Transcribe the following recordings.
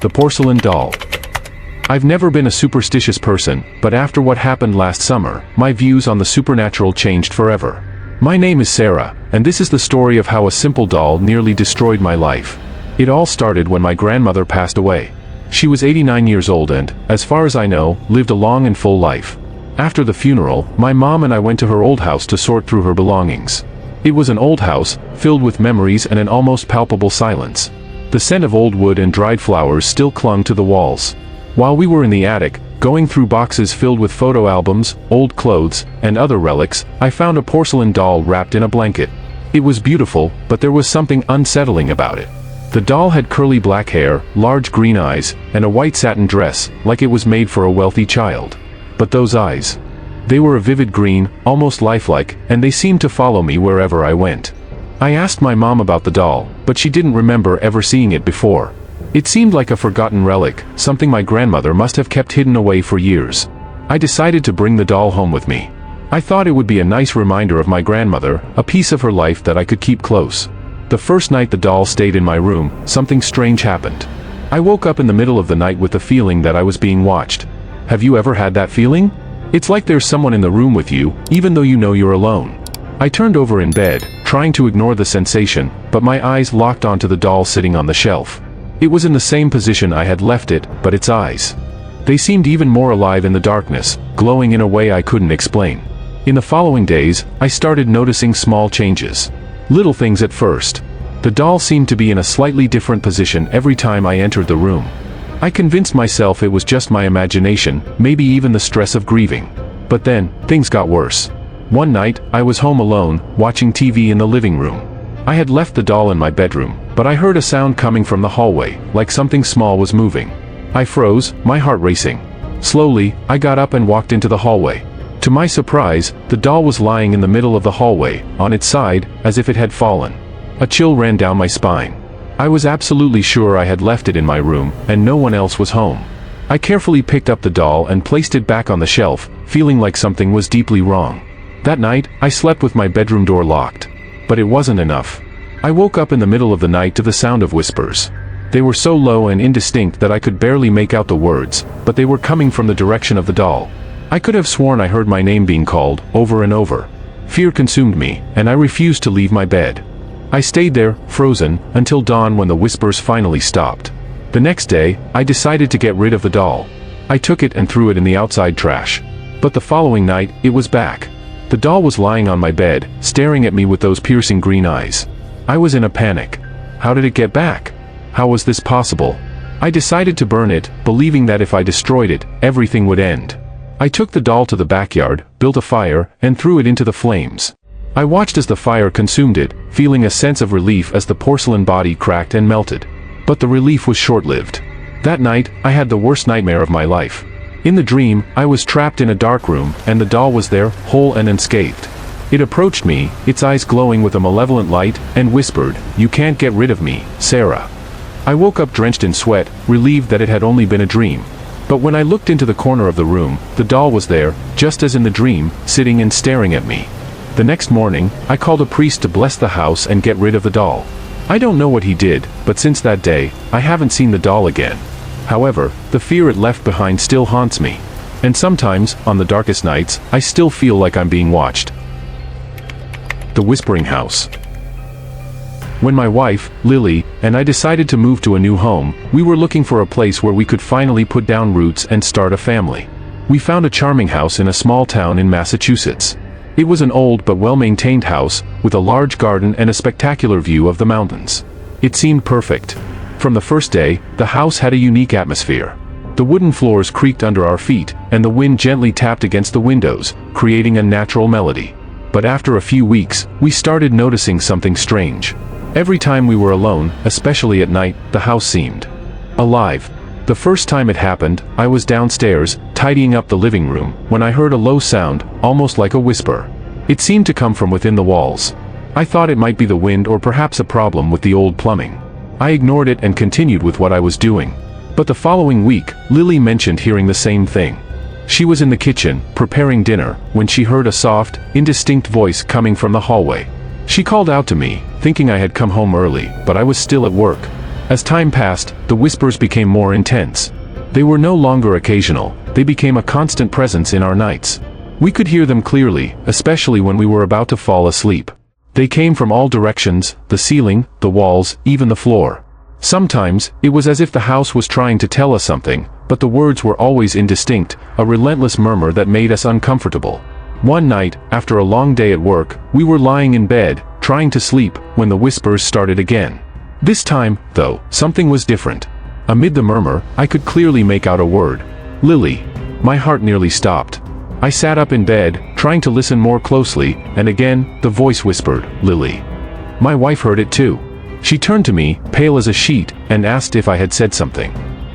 The porcelain doll. I've never been a superstitious person, but after what happened last summer, my views on the supernatural changed forever. My name is Sarah, and this is the story of how a simple doll nearly destroyed my life. It all started when my grandmother passed away. She was 89 years old and, as far as I know, lived a long and full life. After the funeral, my mom and I went to her old house to sort through her belongings. It was an old house, filled with memories and an almost palpable silence. The scent of old wood and dried flowers still clung to the walls. While we were in the attic, going through boxes filled with photo albums, old clothes, and other relics, I found a porcelain doll wrapped in a blanket. It was beautiful, but there was something unsettling about it. The doll had curly black hair, large green eyes, and a white satin dress, like it was made for a wealthy child. But those eyes. They were a vivid green, almost lifelike, and they seemed to follow me wherever I went. I asked my mom about the doll, but she didn't remember ever seeing it before. It seemed like a forgotten relic, something my grandmother must have kept hidden away for years. I decided to bring the doll home with me. I thought it would be a nice reminder of my grandmother, a piece of her life that I could keep close. The first night the doll stayed in my room, something strange happened. I woke up in the middle of the night with the feeling that I was being watched. Have you ever had that feeling? It's like there's someone in the room with you, even though you know you're alone. I turned over in bed, trying to ignore the sensation, but my eyes locked onto the doll sitting on the shelf. It was in the same position I had left it, but its eyes. They seemed even more alive in the darkness, glowing in a way I couldn't explain. In the following days, I started noticing small changes. Little things at first. The doll seemed to be in a slightly different position every time I entered the room. I convinced myself it was just my imagination, maybe even the stress of grieving. But then, things got worse. One night, I was home alone, watching TV in the living room. I had left the doll in my bedroom, but I heard a sound coming from the hallway, like something small was moving. I froze, my heart racing. Slowly, I got up and walked into the hallway. To my surprise, the doll was lying in the middle of the hallway, on its side, as if it had fallen. A chill ran down my spine. I was absolutely sure I had left it in my room, and no one else was home. I carefully picked up the doll and placed it back on the shelf, feeling like something was deeply wrong. That night, I slept with my bedroom door locked. But it wasn't enough. I woke up in the middle of the night to the sound of whispers. They were so low and indistinct that I could barely make out the words, but they were coming from the direction of the doll. I could have sworn I heard my name being called, over and over. Fear consumed me, and I refused to leave my bed. I stayed there, frozen, until dawn when the whispers finally stopped. The next day, I decided to get rid of the doll. I took it and threw it in the outside trash. But the following night, it was back. The doll was lying on my bed, staring at me with those piercing green eyes. I was in a panic. How did it get back? How was this possible? I decided to burn it, believing that if I destroyed it, everything would end. I took the doll to the backyard, built a fire, and threw it into the flames. I watched as the fire consumed it, feeling a sense of relief as the porcelain body cracked and melted. But the relief was short-lived. That night, I had the worst nightmare of my life. In the dream, I was trapped in a dark room, and the doll was there, whole and unscathed. It approached me, its eyes glowing with a malevolent light, and whispered, "You can't get rid of me, Sarah." I woke up drenched in sweat, relieved that it had only been a dream. But when I looked into the corner of the room, the doll was there, just as in the dream, sitting and staring at me. The next morning, I called a priest to bless the house and get rid of the doll. I don't know what he did, but since that day, I haven't seen the doll again. However, the fear it left behind still haunts me. And sometimes, on the darkest nights, I still feel like I'm being watched. The Whispering House. When my wife, Lily, and I decided to move to a new home, we were looking for a place where we could finally put down roots and start a family. We found a charming house in a small town in Massachusetts. It was an old but well-maintained house, with a large garden and a spectacular view of the mountains. It seemed perfect. From the first day, the house had a unique atmosphere. The wooden floors creaked under our feet, and the wind gently tapped against the windows, creating a natural melody. But after a few weeks, we started noticing something strange. Every time we were alone, especially at night, the house seemed alive. The first time it happened, I was downstairs, tidying up the living room, when I heard a low sound, almost like a whisper. It seemed to come from within the walls. I thought it might be the wind or perhaps a problem with the old plumbing. I ignored it and continued with what I was doing. But the following week, Lily mentioned hearing the same thing. She was in the kitchen, preparing dinner, when she heard a soft, indistinct voice coming from the hallway. She called out to me, thinking I had come home early, but I was still at work. As time passed, the whispers became more intense. They were no longer occasional, they became a constant presence in our nights. We could hear them clearly, especially when we were about to fall asleep. They came from all directions, the ceiling, the walls, even the floor. Sometimes, it was as if the house was trying to tell us something, but the words were always indistinct, a relentless murmur that made us uncomfortable. One night, after a long day at work, we were lying in bed, trying to sleep, when the whispers started again. This time, though, something was different. Amid the murmur, I could clearly make out a word. Lily. My heart nearly stopped. I sat up in bed, trying to listen more closely, and again, the voice whispered, Lily. My wife heard it too. She turned to me, pale as a sheet, and asked if I had said something.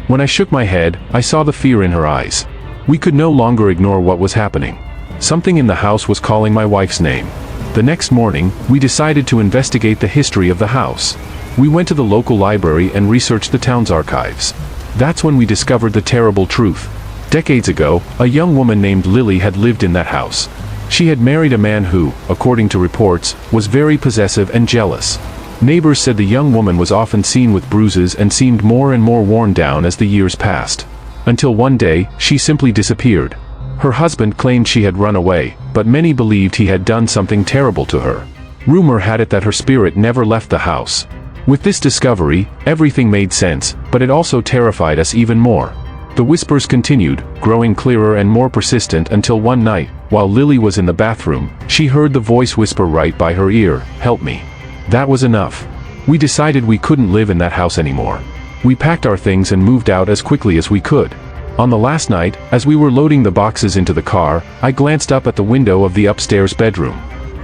When I shook my head, I saw the fear in her eyes. We could no longer ignore what was happening. Something in the house was calling my wife's name. The next morning, we decided to investigate the history of the house. We went to the local library and researched the town's archives. That's when we discovered the terrible truth. Decades ago, a young woman named Lily had lived in that house. She had married a man who, according to reports, was very possessive and jealous. Neighbors said the young woman was often seen with bruises and seemed more and more worn down as the years passed. Until one day, she simply disappeared. Her husband claimed she had run away, but many believed he had done something terrible to her. Rumor had it that her spirit never left the house. With this discovery, everything made sense, but it also terrified us even more. The whispers continued, growing clearer and more persistent until one night, while Lily was in the bathroom, she heard the voice whisper right by her ear, "Help me." That was enough. We decided we couldn't live in that house anymore. We packed our things and moved out as quickly as we could. On the last night, as we were loading the boxes into the car, I glanced up at the window of the upstairs bedroom.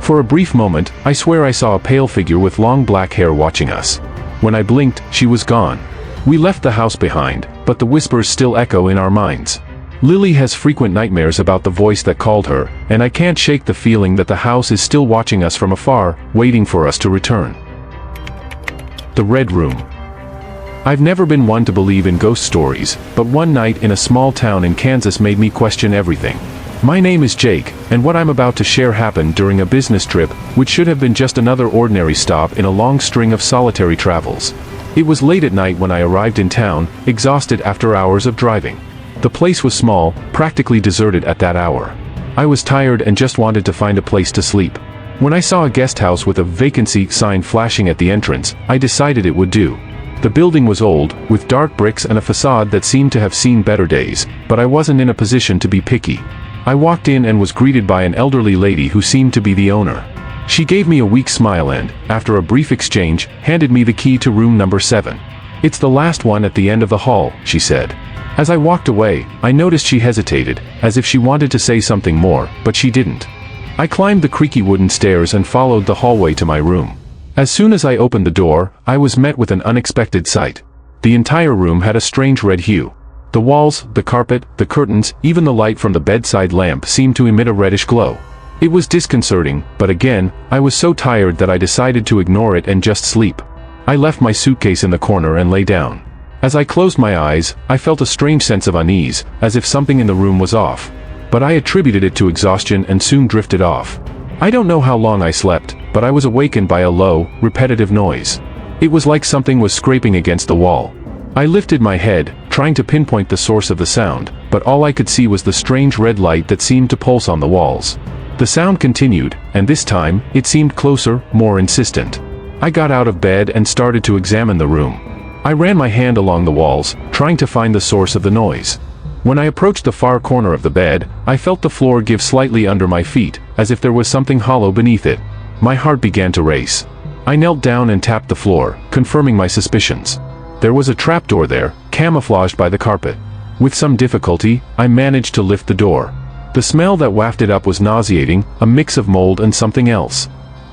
For a brief moment, I swear I saw a pale figure with long black hair watching us. When I blinked, she was gone. We left the house behind, but the whispers still echo in our minds. Lily has frequent nightmares about the voice that called her, and I can't shake the feeling that the house is still watching us from afar, waiting for us to return. The Red Room. I've never been one to believe in ghost stories, but one night in a small town in Kansas made me question everything. My name is Jake, and what I'm about to share happened during a business trip, which should have been just another ordinary stop in a long string of solitary travels. It was late at night when I arrived in town, exhausted after hours of driving. The place was small, practically deserted at that hour. I was tired and just wanted to find a place to sleep. When I saw a guest house with a vacancy sign flashing at the entrance, I decided it would do. The building was old, with dark bricks and a facade that seemed to have seen better days, but I wasn't in a position to be picky. I walked in and was greeted by an elderly lady who seemed to be the owner. She gave me a weak smile and, after a brief exchange, handed me the key to room number 7. "It's the last one at the end of the hall," she said. As I walked away, I noticed she hesitated, as if she wanted to say something more, but she didn't. I climbed the creaky wooden stairs and followed the hallway to my room. As soon as I opened the door, I was met with an unexpected sight. The entire room had a strange red hue. The walls, the carpet, the curtains, even the light from the bedside lamp seemed to emit a reddish glow. It was disconcerting, but again, I was so tired that I decided to ignore it and just sleep. I left my suitcase in the corner and lay down. As I closed my eyes, I felt a strange sense of unease, as if something in the room was off. But I attributed it to exhaustion and soon drifted off. I don't know how long I slept, but I was awakened by a low, repetitive noise. It was like something was scraping against the wall. I lifted my head, trying to pinpoint the source of the sound, but all I could see was the strange red light that seemed to pulse on the walls. The sound continued, and this time, it seemed closer, more insistent. I got out of bed and started to examine the room. I ran my hand along the walls, trying to find the source of the noise. When I approached the far corner of the bed, I felt the floor give slightly under my feet, as if there was something hollow beneath it. My heart began to race. I knelt down and tapped the floor, confirming my suspicions. There was a trapdoor there, camouflaged by the carpet. With some difficulty, I managed to lift the door. The smell that wafted up was nauseating, a mix of mold and something else.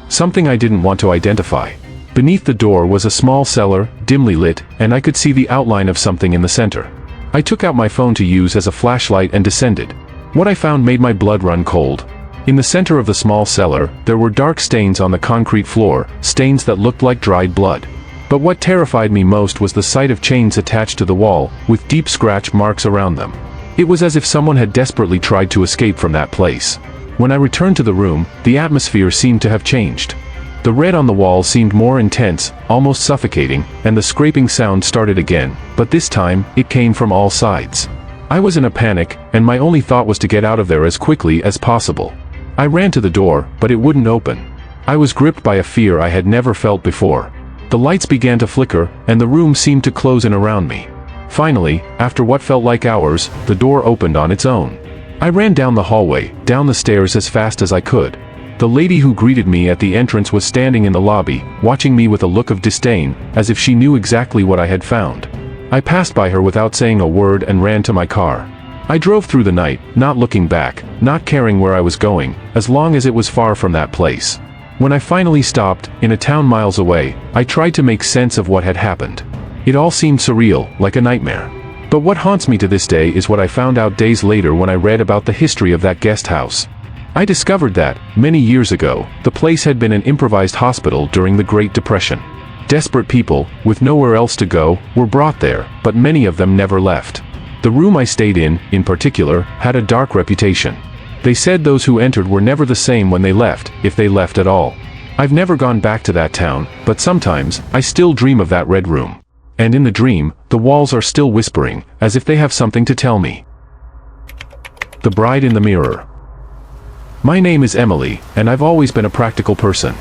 Something I didn't want to identify. Beneath the door was a small cellar, dimly lit, and I could see the outline of something in the center. I took out my phone to use as a flashlight and descended. What I found made my blood run cold. In the center of the small cellar, there were dark stains on the concrete floor, stains that looked like dried blood. But what terrified me most was the sight of chains attached to the wall, with deep scratch marks around them. It was as if someone had desperately tried to escape from that place. When I returned to the room, the atmosphere seemed to have changed. The red on the wall seemed more intense, almost suffocating, and the scraping sound started again, but this time, it came from all sides. I was in a panic, and my only thought was to get out of there as quickly as possible. I ran to the door, but it wouldn't open. I was gripped by a fear I had never felt before. The lights began to flicker, and the room seemed to close in around me. Finally, after what felt like hours, the door opened on its own. I ran down the hallway, down the stairs as fast as I could. The lady who greeted me at the entrance was standing in the lobby, watching me with a look of disdain, as if she knew exactly what I had found. I passed by her without saying a word and ran to my car. I drove through the night, not looking back, not caring where I was going, as long as it was far from that place. When I finally stopped, in a town miles away, I tried to make sense of what had happened. It all seemed surreal, like a nightmare. But what haunts me to this day is what I found out days later when I read about the history of that guest house. I discovered that, many years ago, the place had been an improvised hospital during the Great Depression. Desperate people, with nowhere else to go, were brought there, but many of them never left. The room I stayed in particular, had a dark reputation. They said those who entered were never the same when they left, if they left at all. I've never gone back to that town, but sometimes, I still dream of that red room. And in the dream, the walls are still whispering, as if they have something to tell me. The Bride in the Mirror. My name is Emily, and I've always been a practical person.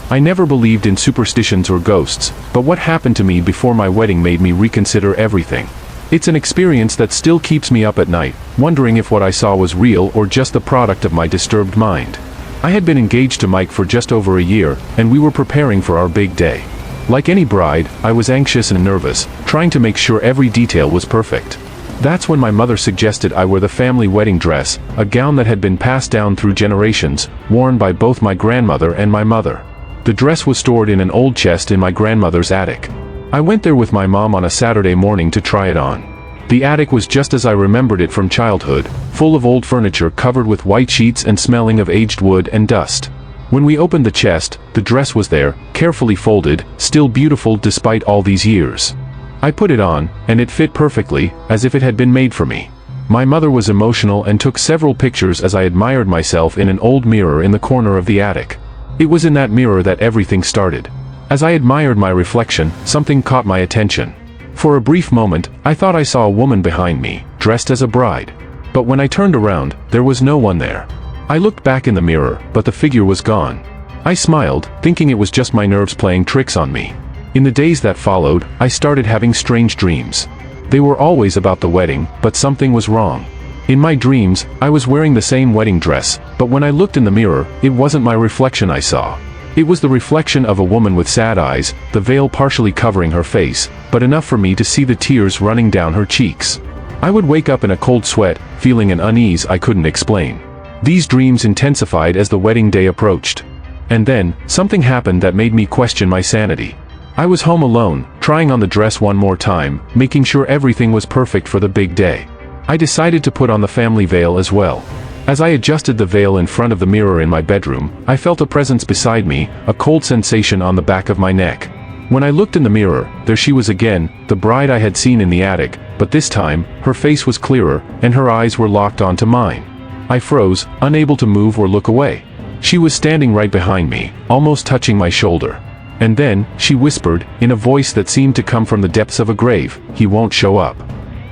I never believed in superstitions or ghosts, but what happened to me before my wedding made me reconsider everything. It's an experience that still keeps me up at night, wondering if what I saw was real or just the product of my disturbed mind. I had been engaged to Mike for just over a year, and we were preparing for our big day. Like any bride, I was anxious and nervous, trying to make sure every detail was perfect. That's when my mother suggested I wear the family wedding dress, a gown that had been passed down through generations, worn by both my grandmother and my mother. The dress was stored in an old chest in my grandmother's attic. I went there with my mom on a Saturday morning to try it on. The attic was just as I remembered it from childhood, full of old furniture covered with white sheets and smelling of aged wood and dust. When we opened the chest, the dress was there, carefully folded, still beautiful despite all these years. I put it on, and it fit perfectly, as if it had been made for me. My mother was emotional and took several pictures as I admired myself in an old mirror in the corner of the attic. It was in that mirror that everything started. As I admired my reflection, something caught my attention. For a brief moment, I thought I saw a woman behind me, dressed as a bride. But when I turned around, there was no one there. I looked back in the mirror, but the figure was gone. I smiled, thinking it was just my nerves playing tricks on me. In the days that followed, I started having strange dreams. They were always about the wedding, but something was wrong. In my dreams, I was wearing the same wedding dress, but when I looked in the mirror, it wasn't my reflection I saw. It was the reflection of a woman with sad eyes, the veil partially covering her face, but enough for me to see the tears running down her cheeks. I would wake up in a cold sweat, feeling an unease I couldn't explain. These dreams intensified as the wedding day approached. And then, something happened that made me question my sanity. I was home alone, trying on the dress one more time, making sure everything was perfect for the big day. I decided to put on the family veil as well. As I adjusted the veil in front of the mirror in my bedroom, I felt a presence beside me, a cold sensation on the back of my neck. When I looked in the mirror, there she was again, the bride I had seen in the attic, but this time, her face was clearer, and her eyes were locked onto mine. I froze, unable to move or look away. She was standing right behind me, almost touching my shoulder. And then, she whispered, in a voice that seemed to come from the depths of a grave, "He won't show up."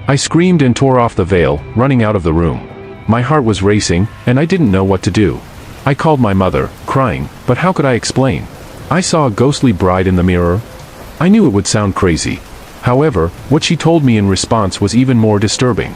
I screamed and tore off the veil, running out of the room. My heart was racing, and I didn't know what to do. I called my mother, crying, but how could I explain? I saw a ghostly bride in the mirror. I knew it would sound crazy. However, what she told me in response was even more disturbing.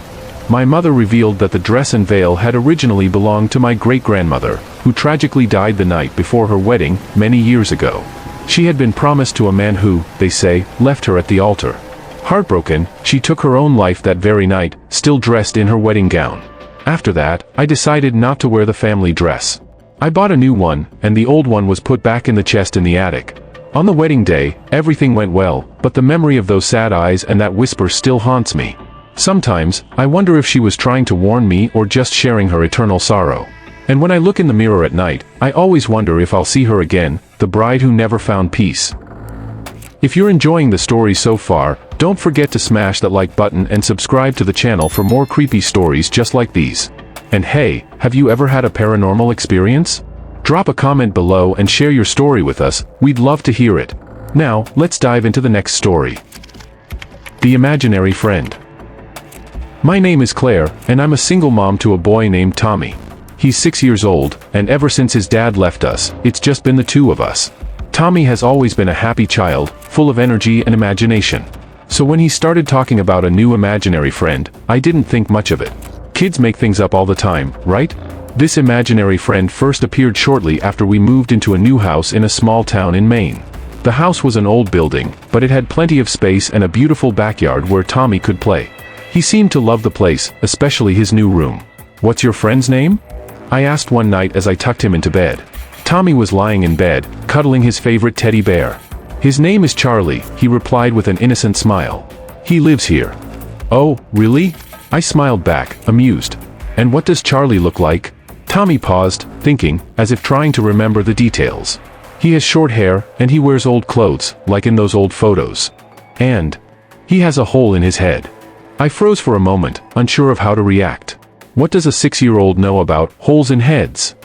My mother revealed that the dress and veil had originally belonged to my great-grandmother, who tragically died the night before her wedding, many years ago. She had been promised to a man who, they say, left her at the altar. Heartbroken, she took her own life that very night, still dressed in her wedding gown. After that, I decided not to wear the family dress. I bought a new one, and the old one was put back in the chest in the attic. On the wedding day, everything went well, but the memory of those sad eyes and that whisper still haunts me. Sometimes, I wonder if she was trying to warn me or just sharing her eternal sorrow. And when I look in the mirror at night, I always wonder if I'll see her again, the bride who never found peace. If you're enjoying the story so far, don't forget to smash that like button and subscribe to the channel for more creepy stories just like these. And hey, have you ever had a paranormal experience? Drop a comment below and share your story with us, we'd love to hear it. Now, let's dive into the next story. The Imaginary Friend. My name is Claire, and I'm a single mom to a boy named Tommy. He's 6 years old, and ever since his dad left us, it's just been the two of us. Tommy has always been a happy child, full of energy and imagination. So when he started talking about a new imaginary friend, I didn't think much of it. Kids make things up all the time, right? This imaginary friend first appeared shortly after we moved into a new house in a small town in Maine. The house was an old building, but it had plenty of space and a beautiful backyard where Tommy could play. He seemed to love the place, especially his new room. "What's your friend's name?" I asked one night as I tucked him into bed. Tommy was lying in bed, cuddling his favorite teddy bear. "His name is Charlie," he replied with an innocent smile. "He lives here." "Oh, really?" I smiled back, amused. "And what does Charlie look like?" Tommy paused, thinking, as if trying to remember the details. "He has short hair, and he wears old clothes, like in those old photos. And he has a hole in his head." I froze for a moment, unsure of how to react. What does a 6-year-old know about holes in heads?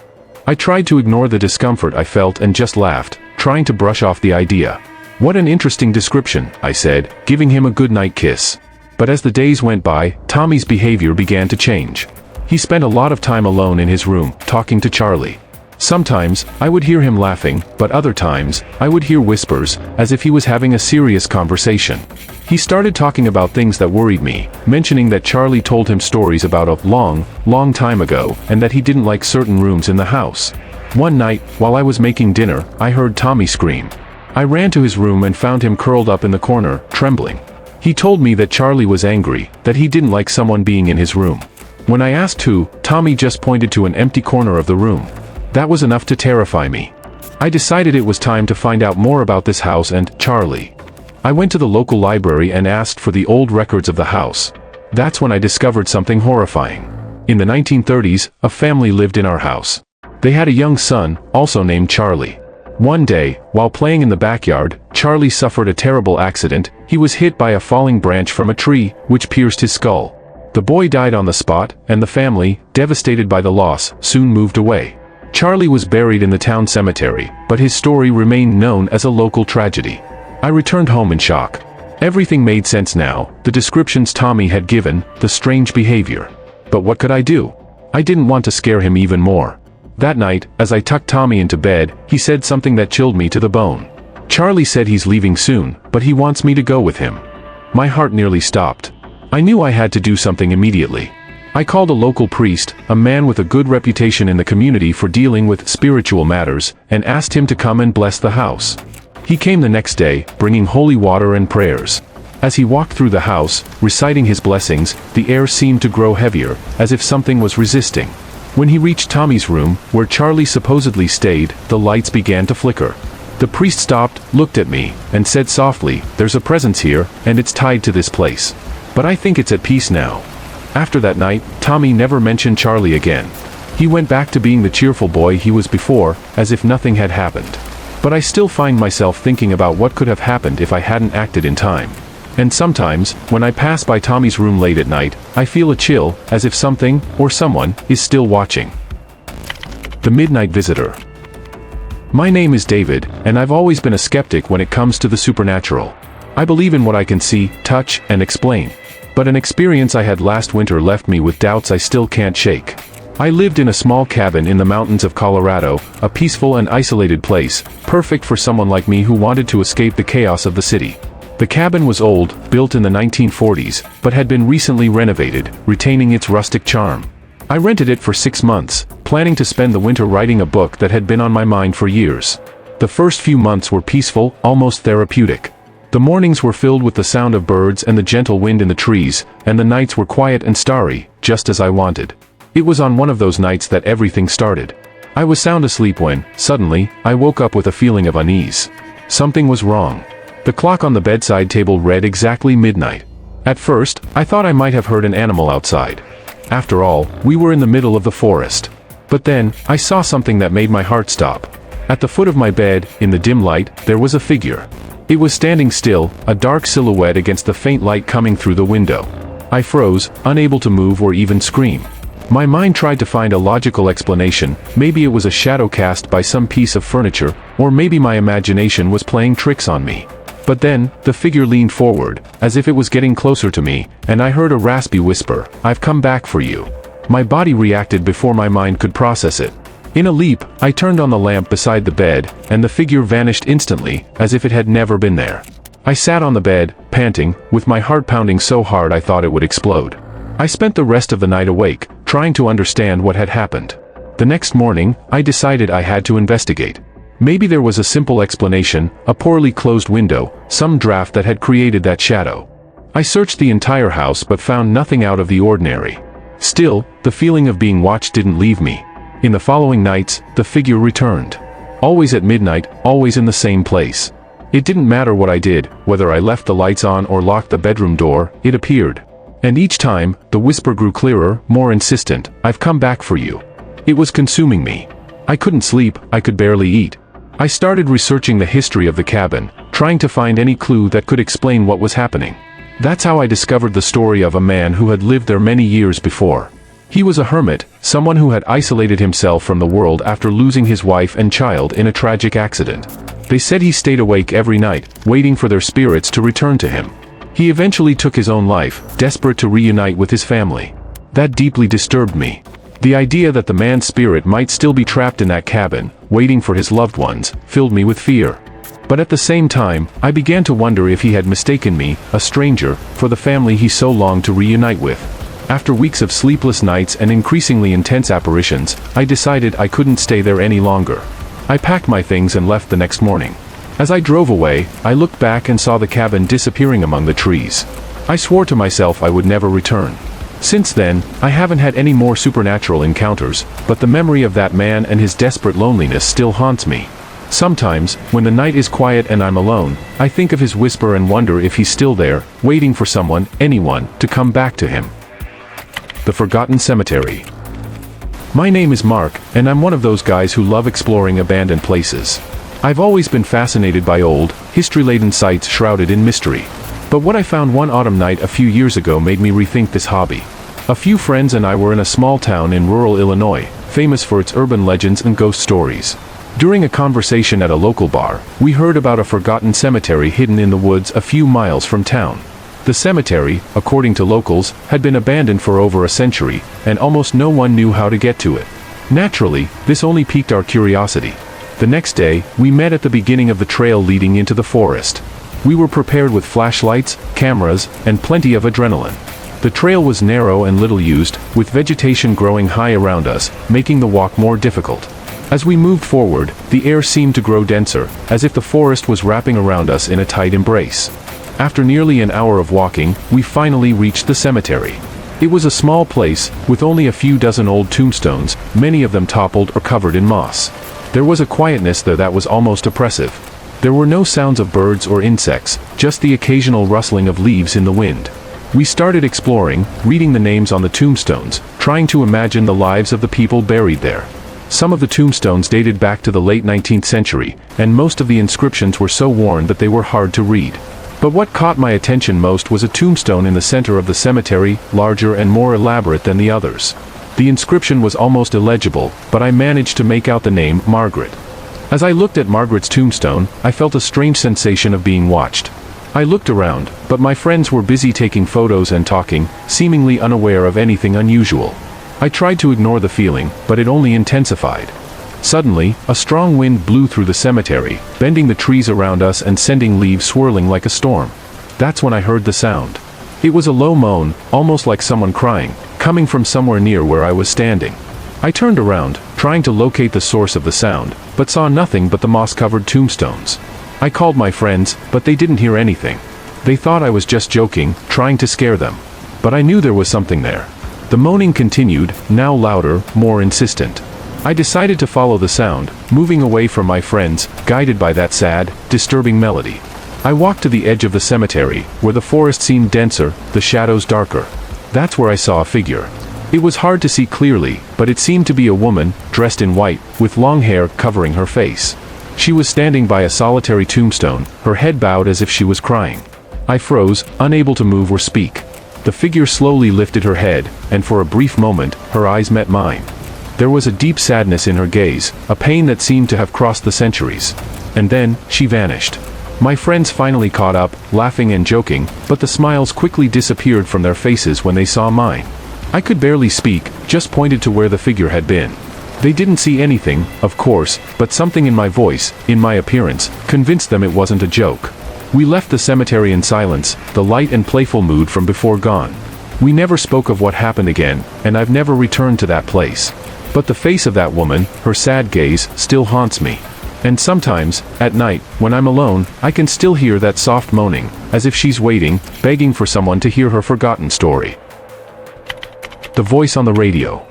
I tried to ignore the discomfort I felt and just laughed, trying to brush off the idea. "What an interesting description," I said, giving him a goodnight kiss. But as the days went by, Tommy's behavior began to change. He spent a lot of time alone in his room, talking to Charlie. Sometimes, I would hear him laughing, but other times, I would hear whispers, as if he was having a serious conversation. He started talking about things that worried me, mentioning that Charlie told him stories about a long time ago, and that he didn't like certain rooms in the house. One night, while I was making dinner, I heard Tommy scream. I ran to his room and found him curled up in the corner, trembling. He told me that Charlie was angry, that he didn't like someone being in his room. When I asked who, Tommy just pointed to an empty corner of the room. That was enough to terrify me. I decided it was time to find out more about this house and Charlie. I went to the local library and asked for the old records of the house. That's when I discovered something horrifying. In the 1930s, a family lived in our house. They had a young son, also named Charlie. One day, while playing in the backyard, Charlie suffered a terrible accident. He was hit by a falling branch from a tree, which pierced his skull. The boy died on the spot, and the family, devastated by the loss, soon moved away. Charlie was buried in the town cemetery, but his story remained known as a local tragedy. I returned home in shock. Everything made sense now, the descriptions Tommy had given, the strange behavior. But what could I do? I didn't want to scare him even more. That night, as I tucked Tommy into bed, he said something that chilled me to the bone. Charlie said he's leaving soon, but he wants me to go with him. My heart nearly stopped. I knew I had to do something immediately. I called a local priest, a man with a good reputation in the community for dealing with spiritual matters, and asked him to come and bless the house. He came the next day, bringing holy water and prayers. As he walked through the house, reciting his blessings, the air seemed to grow heavier, as if something was resisting. When he reached Tommy's room, where Charlie supposedly stayed, the lights began to flicker. The priest stopped, looked at me, and said softly, "There's a presence here, and it's tied to this place. But I think it's at peace now." After that night, Tommy never mentioned Charlie again. He went back to being the cheerful boy he was before, as if nothing had happened. But I still find myself thinking about what could have happened if I hadn't acted in time. And sometimes, when I pass by Tommy's room late at night, I feel a chill, as if something, or someone, is still watching. The Midnight Visitor. My name is David, and I've always been a skeptic when it comes to the supernatural. I believe in what I can see, touch, and explain. But an experience I had last winter left me with doubts I still can't shake. I lived in a small cabin in the mountains of Colorado, a peaceful and isolated place, perfect for someone like me who wanted to escape the chaos of the city. The cabin was old, built in the 1940s, but had been recently renovated, retaining its rustic charm. I rented it for 6 months, planning to spend the winter writing a book that had been on my mind for years. The first few months were peaceful, almost therapeutic. The mornings were filled with the sound of birds and the gentle wind in the trees, and the nights were quiet and starry, just as I wanted. It was on one of those nights that everything started. I was sound asleep when, suddenly, I woke up with a feeling of unease. Something was wrong. The clock on the bedside table read exactly midnight. At first, I thought I might have heard an animal outside. After all, we were in the middle of the forest. But then, I saw something that made my heart stop. At the foot of my bed, in the dim light, there was a figure. It was standing still, a dark silhouette against the faint light coming through the window. I froze, unable to move or even scream. My mind tried to find a logical explanation. Maybe it was a shadow cast by some piece of furniture, or maybe my imagination was playing tricks on me. But then, the figure leaned forward, as if it was getting closer to me, and I heard a raspy whisper, "I've come back for you." My body reacted before my mind could process it. In a leap, I turned on the lamp beside the bed, and the figure vanished instantly, as if it had never been there. I sat on the bed, panting, with my heart pounding so hard I thought it would explode. I spent the rest of the night awake, trying to understand what had happened. The next morning, I decided I had to investigate. Maybe there was a simple explanation, a poorly closed window, some draft that had created that shadow. I searched the entire house but found nothing out of the ordinary. Still, the feeling of being watched didn't leave me. In the following nights, the figure returned. Always at midnight, always in the same place. It didn't matter what I did, whether I left the lights on or locked the bedroom door, it appeared. And each time, the whisper grew clearer, more insistent, "I've come back for you." It was consuming me. I couldn't sleep, I could barely eat. I started researching the history of the cabin, trying to find any clue that could explain what was happening. That's how I discovered the story of a man who had lived there many years before. He was a hermit, someone who had isolated himself from the world after losing his wife and child in a tragic accident. They said he stayed awake every night, waiting for their spirits to return to him. He eventually took his own life, desperate to reunite with his family. That deeply disturbed me. The idea that the man's spirit might still be trapped in that cabin, waiting for his loved ones, filled me with fear. But at the same time, I began to wonder if he had mistaken me, a stranger, for the family he so longed to reunite with. After weeks of sleepless nights and increasingly intense apparitions, I decided I couldn't stay there any longer. I packed my things and left the next morning. As I drove away, I looked back and saw the cabin disappearing among the trees. I swore to myself I would never return. Since then, I haven't had any more supernatural encounters, but the memory of that man and his desperate loneliness still haunts me. Sometimes, when the night is quiet and I'm alone, I think of his whisper and wonder if he's still there, waiting for someone, anyone, to come back to him. The Forgotten Cemetery. My name is Mark, and I'm one of those guys who love exploring abandoned places. I've always been fascinated by old, history-laden sites shrouded in mystery. But what I found one autumn night a few years ago made me rethink this hobby. A few friends and I were in a small town in rural Illinois, famous for its urban legends and ghost stories. During a conversation at a local bar, we heard about a forgotten cemetery hidden in the woods a few miles from town. The cemetery, according to locals, had been abandoned for over a century, and almost no one knew how to get to it. Naturally, this only piqued our curiosity. The next day, we met at the beginning of the trail leading into the forest. We were prepared with flashlights, cameras, and plenty of adrenaline. The trail was narrow and little used, with vegetation growing high around us, making the walk more difficult. As we moved forward, the air seemed to grow denser, as if the forest was wrapping around us in a tight embrace. After nearly an hour of walking, we finally reached the cemetery. It was a small place, with only a few dozen old tombstones, many of them toppled or covered in moss. There was a quietness there that was almost oppressive. There were no sounds of birds or insects, just the occasional rustling of leaves in the wind. We started exploring, reading the names on the tombstones, trying to imagine the lives of the people buried there. Some of the tombstones dated back to the late 19th century, and most of the inscriptions were so worn that they were hard to read. But what caught my attention most was a tombstone in the center of the cemetery, larger and more elaborate than the others. The inscription was almost illegible, but I managed to make out the name Margaret. As I looked at Margaret's tombstone, I felt a strange sensation of being watched. I looked around, but my friends were busy taking photos and talking, seemingly unaware of anything unusual. I tried to ignore the feeling, but it only intensified. Suddenly, a strong wind blew through the cemetery, bending the trees around us and sending leaves swirling like a storm. That's when I heard the sound. It was a low moan, almost like someone crying, coming from somewhere near where I was standing. I turned around, trying to locate the source of the sound, but saw nothing but the moss-covered tombstones. I called my friends, but they didn't hear anything. They thought I was just joking, trying to scare them. But I knew there was something there. The moaning continued, now louder, more insistent. I decided to follow the sound, moving away from my friends, guided by that sad, disturbing melody. I walked to the edge of the cemetery, where the forest seemed denser, the shadows darker. That's where I saw a figure. It was hard to see clearly, but it seemed to be a woman, dressed in white, with long hair covering her face. She was standing by a solitary tombstone, her head bowed as if she was crying. I froze, unable to move or speak. The figure slowly lifted her head, and for a brief moment, her eyes met mine. There was a deep sadness in her gaze, a pain that seemed to have crossed the centuries. And then, she vanished. My friends finally caught up, laughing and joking, but the smiles quickly disappeared from their faces when they saw mine. I could barely speak, just pointed to where the figure had been. They didn't see anything, of course, but something in my voice, in my appearance, convinced them it wasn't a joke. We left the cemetery in silence, the light and playful mood from before gone. We never spoke of what happened again, and I've never returned to that place. But the face of that woman, her sad gaze, still haunts me. And sometimes, at night, when I'm alone, I can still hear that soft moaning, as if she's waiting, begging for someone to hear her forgotten story. The voice on the radio.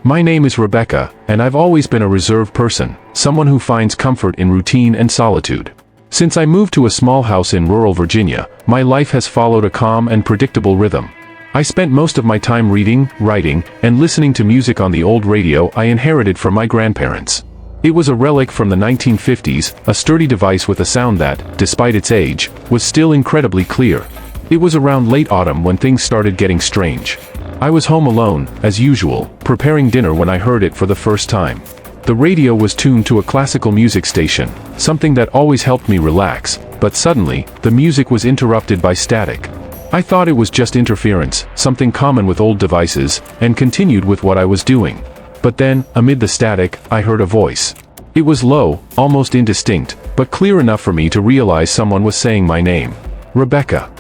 My name is Rebecca, and I've always been a reserved person, someone who finds comfort in routine and solitude. Since I moved to a small house in rural Virginia, my life has followed a calm and predictable rhythm. I spent most of my time reading, writing, and listening to music on the old radio I inherited from my grandparents. It was a relic from the 1950s, a sturdy device with a sound that, despite its age, was still incredibly clear. It was around late autumn when things started getting strange. I was home alone, as usual, preparing dinner when I heard it for the first time. The radio was tuned to a classical music station, something that always helped me relax, but suddenly, the music was interrupted by static. I thought it was just interference, something common with old devices, and continued with what I was doing. But then, amid the static, I heard a voice. It was low, almost indistinct, but clear enough for me to realize someone was saying my name. Rebecca.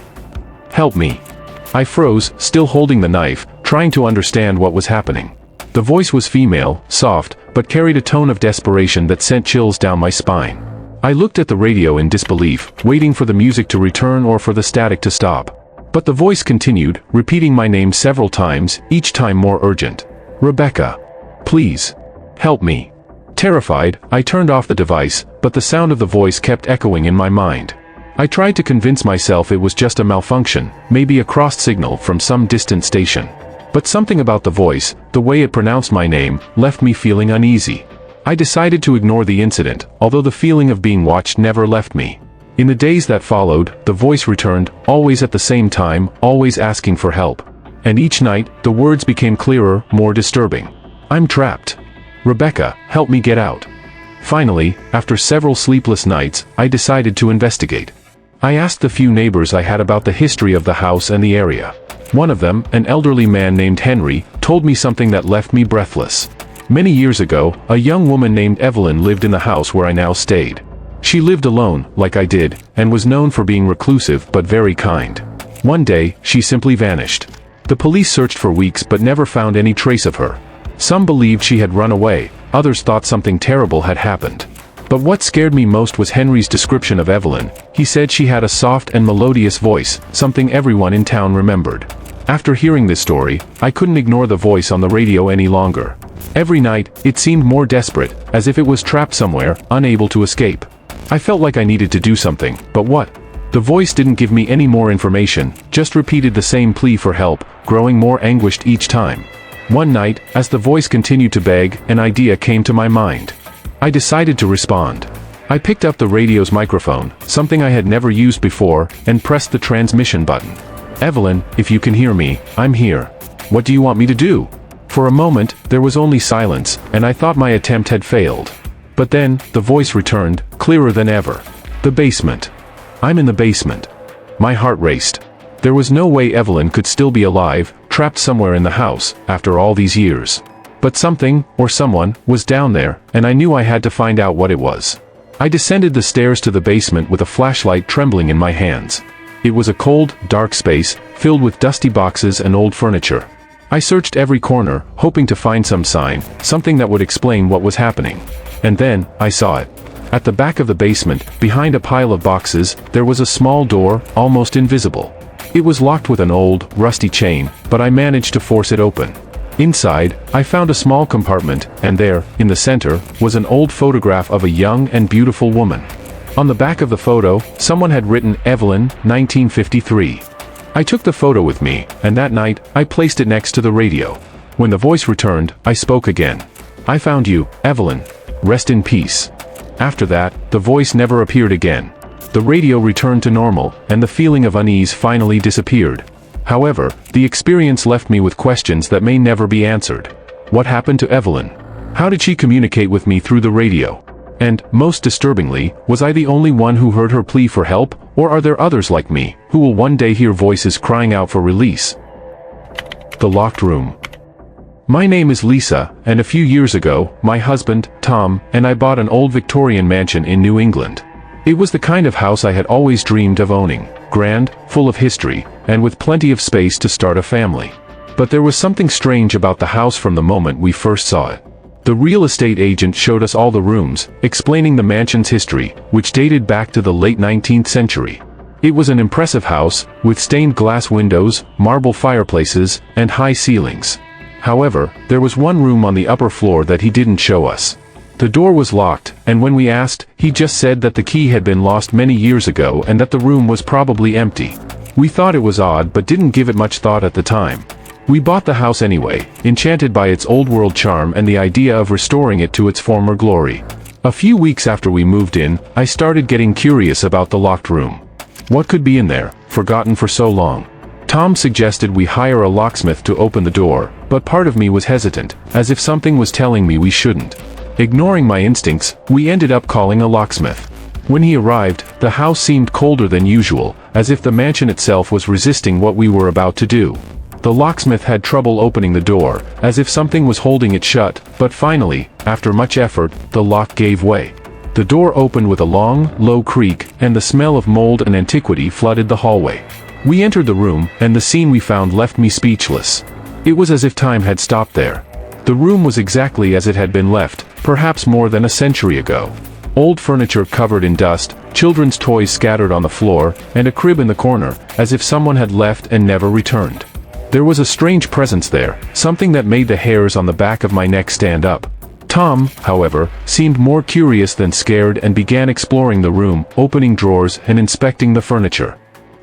Help me. I froze, still holding the knife, trying to understand what was happening. The voice was female, soft, but carried a tone of desperation that sent chills down my spine. I looked at the radio in disbelief, waiting for the music to return or for the static to stop. But the voice continued, repeating my name several times, each time more urgent. Rebecca. Please. Help me. Terrified, I turned off the device, but the sound of the voice kept echoing in my mind. I tried to convince myself it was just a malfunction, maybe a crossed signal from some distant station. But something about the voice, the way it pronounced my name, left me feeling uneasy. I decided to ignore the incident, although the feeling of being watched never left me. In the days that followed, the voice returned, always at the same time, always asking for help. And each night, the words became clearer, more disturbing. I'm trapped. Rebecca, help me get out. Finally, after several sleepless nights, I decided to investigate. I asked the few neighbors I had about the history of the house and the area. One of them, an elderly man named Henry, told me something that left me breathless. Many years ago, a young woman named Evelyn lived in the house where I now stayed. She lived alone, like I did, and was known for being reclusive but very kind. One day, she simply vanished. The police searched for weeks but never found any trace of her. Some believed she had run away, others thought something terrible had happened. But what scared me most was Henry's description of Evelyn. He said she had a soft and melodious voice, something everyone in town remembered. After hearing this story, I couldn't ignore the voice on the radio any longer. Every night, it seemed more desperate, as if it was trapped somewhere, unable to escape. I felt like I needed to do something, but what? The voice didn't give me any more information, just repeated the same plea for help, growing more anguished each time. One night, as the voice continued to beg, an idea came to my mind. I decided to respond. I picked up the radio's microphone, something I had never used before, and pressed the transmission button. Evelyn, if you can hear me, I'm here. What do you want me to do? For a moment, there was only silence, and I thought my attempt had failed. But then, the voice returned, clearer than ever. The basement. I'm in the basement. My heart raced. There was no way Evelyn could still be alive, trapped somewhere in the house, after all these years. But something, or someone, was down there, and I knew I had to find out what it was. I descended the stairs to the basement with a flashlight trembling in my hands. It was a cold, dark space, filled with dusty boxes and old furniture. I searched every corner, hoping to find some sign, something that would explain what was happening. And then, I saw it. At the back of the basement, behind a pile of boxes, there was a small door, almost invisible. It was locked with an old, rusty chain, but I managed to force it open. Inside, I found a small compartment, and there, in the center, was an old photograph of a young and beautiful woman. On the back of the photo, someone had written Evelyn, 1953. I took the photo with me, and that night, I placed it next to the radio. When the voice returned, I spoke again. I found you, Evelyn. Rest in peace. After that, the voice never appeared again. The radio returned to normal, and the feeling of unease finally disappeared. However, the experience left me with questions that may never be answered. What happened to Evelyn? How did she communicate with me through the radio? And, most disturbingly, was I the only one who heard her plea for help, or are there others like me, who will one day hear voices crying out for release? The locked room. My name is Lisa, and a few years ago, my husband, Tom, and I bought an old Victorian mansion in New England. It was the kind of house I had always dreamed of owning, grand, full of history, and with plenty of space to start a family. But there was something strange about the house from the moment we first saw it. The real estate agent showed us all the rooms, explaining the mansion's history, which dated back to the late 19th century. It was an impressive house, with stained glass windows, marble fireplaces, and high ceilings. However, there was one room on the upper floor that he didn't show us. The door was locked, and when we asked, he just said that the key had been lost many years ago and that the room was probably empty. We thought it was odd but didn't give it much thought at the time. We bought the house anyway, enchanted by its old-world charm and the idea of restoring it to its former glory. A few weeks after we moved in, I started getting curious about the locked room. What could be in there, forgotten for so long? Tom suggested we hire a locksmith to open the door, but part of me was hesitant, as if something was telling me we shouldn't. Ignoring my instincts, we ended up calling a locksmith. When he arrived, the house seemed colder than usual, as if the mansion itself was resisting what we were about to do. The locksmith had trouble opening the door, as if something was holding it shut, but finally, after much effort, the lock gave way. The door opened with a long, low creak, and the smell of mold and antiquity flooded the hallway. We entered the room, and the scene we found left me speechless. It was as if time had stopped there. The room was exactly as it had been left, perhaps more than a century ago. Old furniture covered in dust, children's toys scattered on the floor, and a crib in the corner, as if someone had left and never returned. There was a strange presence there, something that made the hairs on the back of my neck stand up. Tom, however, seemed more curious than scared and began exploring the room, opening drawers and inspecting the furniture.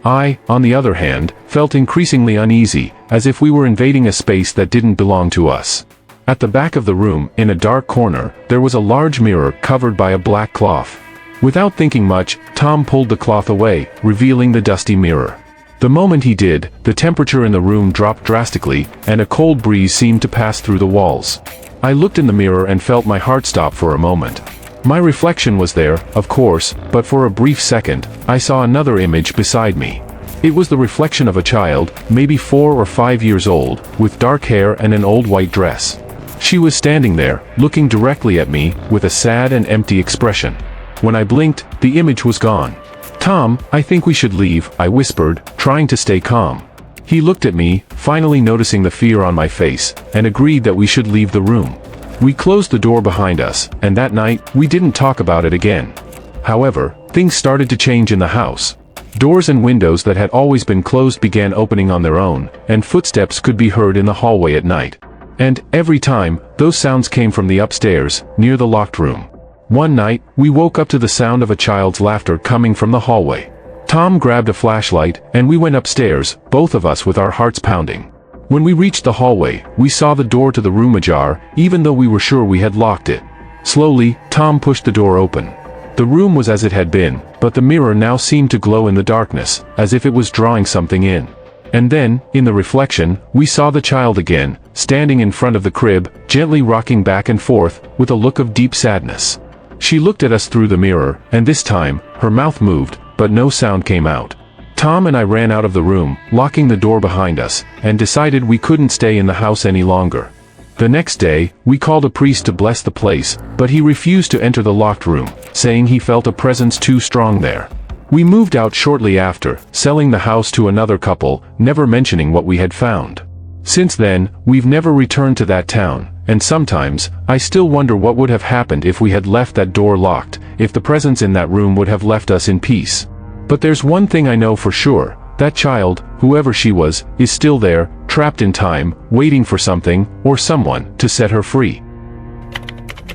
I, on the other hand, felt increasingly uneasy, as if we were invading a space that didn't belong to us. At the back of the room, in a dark corner, there was a large mirror covered by a black cloth. Without thinking much, Tom pulled the cloth away, revealing the dusty mirror. The moment he did, the temperature in the room dropped drastically, and a cold breeze seemed to pass through the walls. I looked in the mirror and felt my heart stop for a moment. My reflection was there, of course, but for a brief second, I saw another image beside me. It was the reflection of a child, maybe 4 or 5 years old, with dark hair and an old white dress. She was standing there, looking directly at me, with a sad and empty expression. When I blinked, the image was gone. "Tom, I think we should leave," I whispered, trying to stay calm. He looked at me, finally noticing the fear on my face, and agreed that we should leave the room. We closed the door behind us, and that night, we didn't talk about it again. However, things started to change in the house. Doors and windows that had always been closed began opening on their own, and footsteps could be heard in the hallway at night. And, every time, those sounds came from the upstairs, near the locked room. One night, we woke up to the sound of a child's laughter coming from the hallway. Tom grabbed a flashlight, and we went upstairs, both of us with our hearts pounding. When we reached the hallway, we saw the door to the room ajar, even though we were sure we had locked it. Slowly, Tom pushed the door open. The room was as it had been, but the mirror now seemed to glow in the darkness, as if it was drawing something in. And then, in the reflection, we saw the child again, standing in front of the crib, gently rocking back and forth, with a look of deep sadness. She looked at us through the mirror, and this time, her mouth moved, but no sound came out. Tom and I ran out of the room, locking the door behind us, and decided we couldn't stay in the house any longer. The next day, we called a priest to bless the place, but he refused to enter the locked room, saying he felt a presence too strong there. We moved out shortly after, selling the house to another couple, never mentioning what we had found. Since then, we've never returned to that town, and sometimes, I still wonder what would have happened if we had left that door locked, if the presence in that room would have left us in peace. But there's one thing I know for sure, that child, whoever she was, is still there, trapped in time, waiting for something, or someone, to set her free.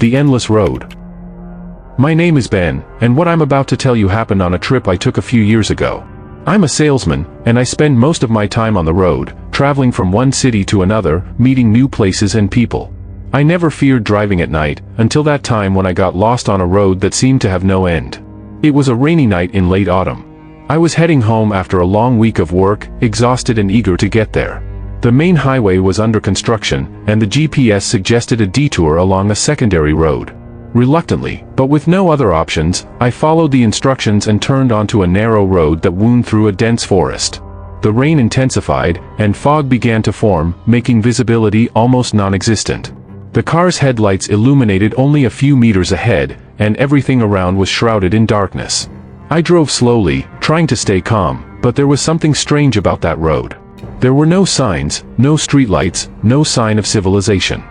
The Endless Road. My name is Ben, and what I'm about to tell you happened on a trip I took a few years ago. I'm a salesman, and I spend most of my time on the road, traveling from one city to another, meeting new places and people. I never feared driving at night, until that time when I got lost on a road that seemed to have no end. It was a rainy night in late autumn. I was heading home after a long week of work, exhausted and eager to get there. The main highway was under construction, and the GPS suggested a detour along a secondary road. Reluctantly, but with no other options, I followed the instructions and turned onto a narrow road that wound through a dense forest. The rain intensified, and fog began to form, making visibility almost non-existent. The car's headlights illuminated only a few meters ahead, and everything around was shrouded in darkness. I drove slowly, trying to stay calm, but there was something strange about that road. There were no signs, no streetlights, no sign of civilization.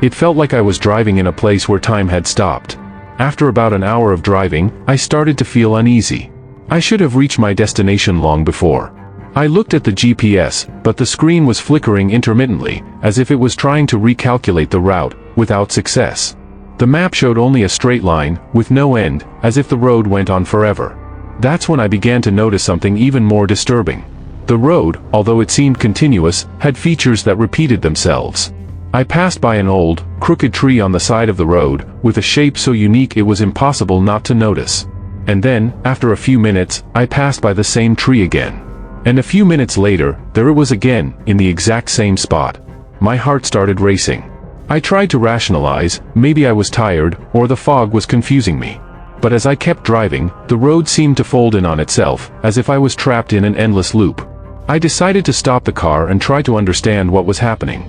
It felt like I was driving in a place where time had stopped. After about an hour of driving, I started to feel uneasy. I should have reached my destination long before. I looked at the GPS, but the screen was flickering intermittently, as if it was trying to recalculate the route, without success. The map showed only a straight line, with no end, as if the road went on forever. That's when I began to notice something even more disturbing. The road, although it seemed continuous, had features that repeated themselves. I passed by an old, crooked tree on the side of the road, with a shape so unique it was impossible not to notice. And then, after a few minutes, I passed by the same tree again. And a few minutes later, there it was again, in the exact same spot. My heart started racing. I tried to rationalize, maybe I was tired, or the fog was confusing me. But as I kept driving, the road seemed to fold in on itself, as if I was trapped in an endless loop. I decided to stop the car and try to understand what was happening.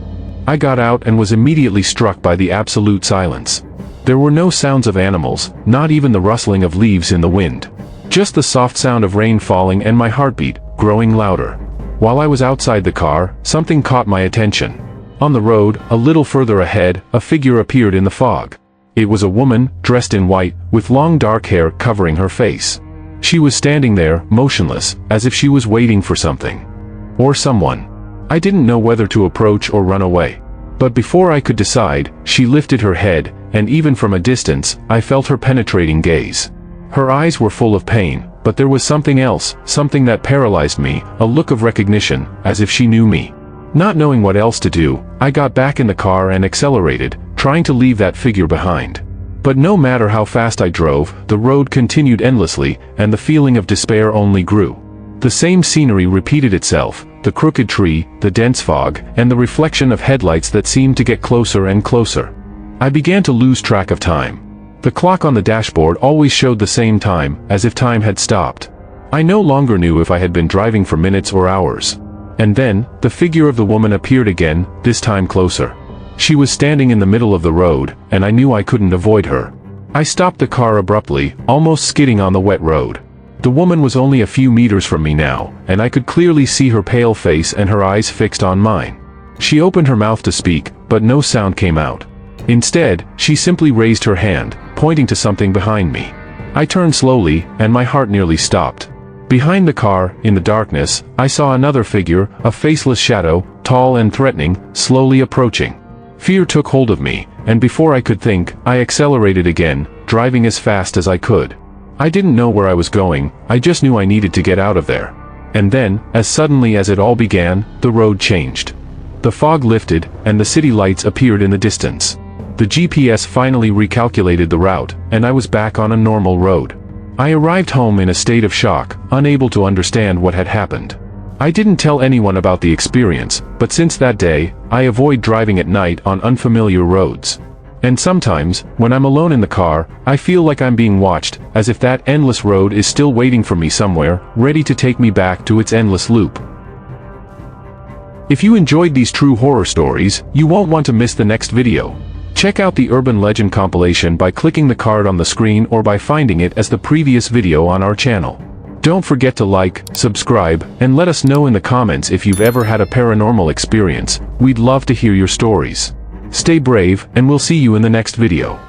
I got out and was immediately struck by the absolute silence. There were no sounds of animals, not even the rustling of leaves in the wind. Just the soft sound of rain falling and my heartbeat, growing louder. While I was outside the car, something caught my attention. On the road, a little further ahead, a figure appeared in the fog. It was a woman, dressed in white, with long dark hair covering her face. She was standing there, motionless, as if she was waiting for something. Or someone. I didn't know whether to approach or run away. But before I could decide, she lifted her head, and even from a distance, I felt her penetrating gaze. Her eyes were full of pain, but there was something else, something that paralyzed me, a look of recognition, as if she knew me. Not knowing what else to do, I got back in the car and accelerated, trying to leave that figure behind. But no matter how fast I drove, the road continued endlessly, and the feeling of despair only grew. The same scenery repeated itself, the crooked tree, the dense fog, and the reflection of headlights that seemed to get closer and closer. I began to lose track of time. The clock on the dashboard always showed the same time, as if time had stopped. I no longer knew if I had been driving for minutes or hours. And then, the figure of the woman appeared again, this time closer. She was standing in the middle of the road, and I knew I couldn't avoid her. I stopped the car abruptly, almost skidding on the wet road. The woman was only a few meters from me now, and I could clearly see her pale face and her eyes fixed on mine. She opened her mouth to speak, but no sound came out. Instead, she simply raised her hand, pointing to something behind me. I turned slowly, and my heart nearly stopped. Behind the car, in the darkness, I saw another figure, a faceless shadow, tall and threatening, slowly approaching. Fear took hold of me, and before I could think, I accelerated again, driving as fast as I could. I didn't know where I was going, I just knew I needed to get out of there. And then, as suddenly as it all began, the road changed. The fog lifted, and the city lights appeared in the distance. The GPS finally recalculated the route, and I was back on a normal road. I arrived home in a state of shock, unable to understand what had happened. I didn't tell anyone about the experience, but since that day, I avoid driving at night on unfamiliar roads. And sometimes, when I'm alone in the car, I feel like I'm being watched, as if that endless road is still waiting for me somewhere, ready to take me back to its endless loop. If you enjoyed these true horror stories, you won't want to miss the next video. Check out the Urban Legend compilation by clicking the card on the screen or by finding it as the previous video on our channel. Don't forget to like, subscribe, and let us know in the comments if you've ever had a paranormal experience. We'd love to hear your stories. Stay brave, and we'll see you in the next video.